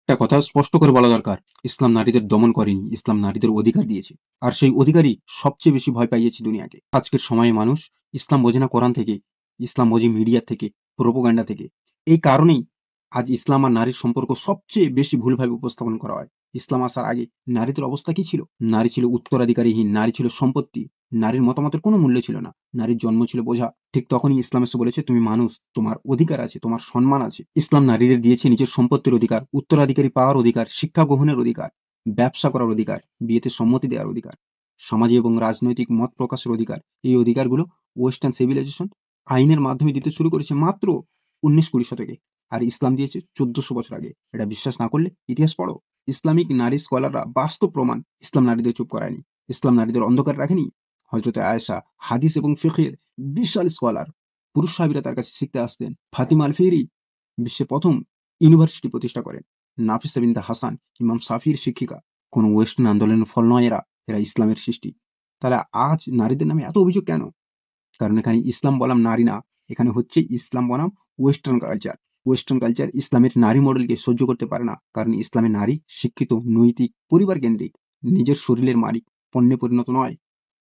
একটা কথা স্পষ্ট করে বলা দরকার, ইসলাম নারীদের দমন করেনি, ইসলাম নারীদের অধিকার দিয়েছে। আর সেই অধিকারই সবচেয়ে বেশি ভয় পাইয়েছে দুনিয়াকে। আজকের সময়ে মানুষ ইসলাম বোঝে না কোরআন থেকে, ইসলাম বোঝে মিডিয়া থেকে, প্রোপাগান্ডা থেকে। এই কারণেই আজ ইসলাম আর নারীর সম্পর্ক সবচেয়ে বেশি ভুলভাবে উপস্থাপন করা হয়। ইসলাম আসার আগে নারীদের অবস্থা কি ছিল? নারী ছিল উত্তরাধিকারীহীন, নারী ছিল সম্পত্তি, নারীর মতামতের কোনো মূল্য ছিল না, নারীর জন্ম ছিল বোঝা। ঠিক তখনই ইসলাম এসে বলেছে, তুমি মানুষ, তোমার অধিকার আছে, তোমার সম্মান আছে। ইসলাম নারীদের দিয়েছে নিজের সম্পত্তির অধিকার, উত্তরাধিকারী পাওয়ার অধিকার, শিক্ষা গ্রহণের অধিকার, ব্যবসা করার অধিকার, বিয়েতে সম্মতি দেওয়ার অধিকার, সামাজিক এবং রাজনৈতিক মত প্রকাশের অধিকার। এই অধিকারগুলো ওয়েস্টার্ন সিভিলাইজেশন আইনের মাধ্যমে দিতে শুরু করেছে মাত্র 19-20 শতকে। আর ইসলাম দিয়েছে 1400 বছর আগে। এটা বিশ্বাস না করলে ইতিহাস পড়ো। ইসলামিক নারী স্কলাররা বাস্তব প্রমাণ ইসলাম নারীদের চুপ করায়নি, ইসলাম নারীদের অন্ধকার রাখেনি। হযরত আয়েশা হাদিস এবং ফিকহের বিশাল স্কলার, পুরুষ সাহাবীরা তার কাছে শিখতে আসতেন। ফাতিমা আল ফিহরি বিশ্বে প্রথম ইউনিভার্সিটি প্রতিষ্ঠা করেন। নাফিসা বিনতে হাসান ইমাম শাফির শিক্ষিকা। কোন ওয়েস্টার্ন আন্দোলনের ফল নয় এরা, এরা ইসলামের সৃষ্টি। তাহলে আজ নারীদের নামে এত অভিযোগ কেন? কারণ এখানে ইসলাম বনাম নারী না, এখানে হচ্ছে ইসলাম বনাম ওয়েস্টার্ন কালচার। ওয়েস্টার্ন কালচার ইসলামের নারী মডেলকে সহ্য করতে পারে না, কারণ ইসলামের নারী শিক্ষিত, নৈতিক, পরিবার কেন্দ্রিক, নিজের শরীরের মালিক, পণ্যে পরিণত নয়।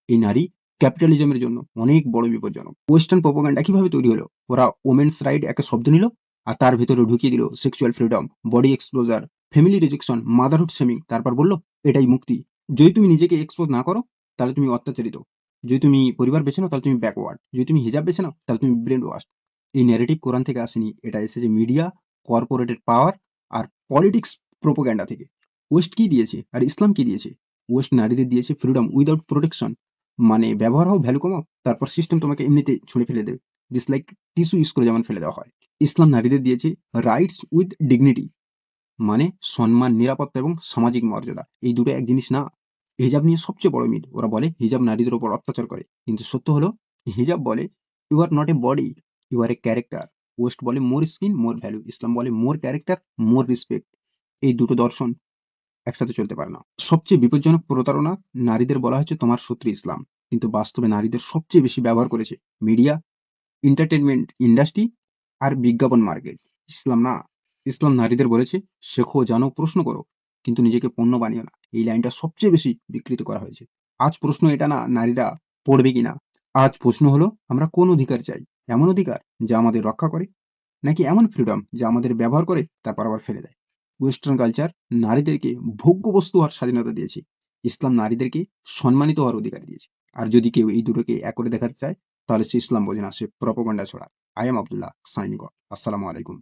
এই নারী ক্যাপিটালিজমের জন্য অনেক বড় বিপজ্জনক। ওয়েস্টার্ন প্রোপাগান্ডা কিভাবে তৈরি হলো? ওরা ওমেন্স রাইট একটা শব্দ নিল আর তার ভেতরে ঢুকিয়ে দিল sexual freedom, body এক্সপ্লোজার, family rejection, motherhood shaming. তারপর বলল এটাই মুক্তি। যদি তুমি নিজেকে এক্সপোজ না করো তাহলে তুমি অত্যাচারিত, যদি তুমি পরিবার বেছে নাও তাহলে তুমি ব্যাকওয়ার্ড, যদি তুমি হিজাব বেছে নাও তাহলে তুমি ব্রেন ওয়াশ। এই ন্যারেটিভ কোরআন থেকে আসেনি, এটা এসেছে মিডিয়া, কর্পোরেটেড পাওয়ার আর পলিটিক্স প্রোপাগান্ডা থেকে। ওয়েস্ট কি দিয়েছে আর ইসলাম কি দিয়েছে? ওয়েস্ট নারীদের দিয়েছে ফ্রিডম উইদাউট প্রোটেকশন, মানে ব্যবহার হও, ভ্যালু কমাও, তারপর সিস্টেম তোমাকে এমনিতে ছুঁড়ে ফেলে দেবে, দিস লাইক টিস্যু ইউজ করে যেমন ফেলে দেওয়া হয়। ইসলাম নারীদের দিয়েছে রাইটস উইথ ডিগনিটি, মানে সম্মান, নিরাপত্তা এবং সামাজিক মর্যাদা। এই দুটো এক জিনিস না। হিজাব নিয়ে সবচেয়ে বড় মিথ, ওরা বলে হিজাব নারীদের উপর অত্যাচার করে, কিন্তু সত্য হলো হিজাব বলে you are not a body, you are a character. West বলে মোর স্কিন মোর ভ্যালু, ইসলাম বলে মোর ক্যারেক্টার মোর রেসপেক্ট। এই দুটো দর্শন একসাথে চলতে পারে না। সবচেয়ে বিপজ্জনক প্রতারণা, নারীদের বলা হচ্ছে তোমার শত্রু ইসলাম, কিন্তু বাস্তবে নারীদের সবচেয়ে বেশি ব্যবহার করেছে মিডিয়া, এন্টারটেনমেন্ট ইন্ডাস্ট্রি আর বিজ্ঞাপন মার্কেট, ইসলাম না। ইসলাম নারীদের বলেছে শেখো, জানো, প্রশ্ন করো, কিন্তু নিজেকে পণ্য বানিও না। এই লাইনটা সবচেয়ে বেশি বিকৃত করা হয়েছে। আজ প্রশ্ন এটা না নারীরা পড়বে কিনা, আজ প্রশ্ন হলো আমরা কোন অধিকার চাই? এমন অধিকার যা আমাদের রক্ষা করে, নাকি এমন ফ্রিডম যা আমাদের ব্যবহার করে তারপর আবার ফেলে দেয়? ওয়েস্টার্ন কালচার নারীদেরকে ভোগ্য বস্তু হওয়ার স্বাধীনতা দিয়েছে, ইসলাম নারীদেরকে সম্মানিত হওয়ার অধিকার দিয়েছে। আর যদি কেউ এই দুটোকে এক করে দেখাতে চায় তাহলে সে ইসলাম বোঝে না, সে প্রপাগান্ডা ছড়ায়। I am Abdullah signing off. আসসালামু আলাইকুম।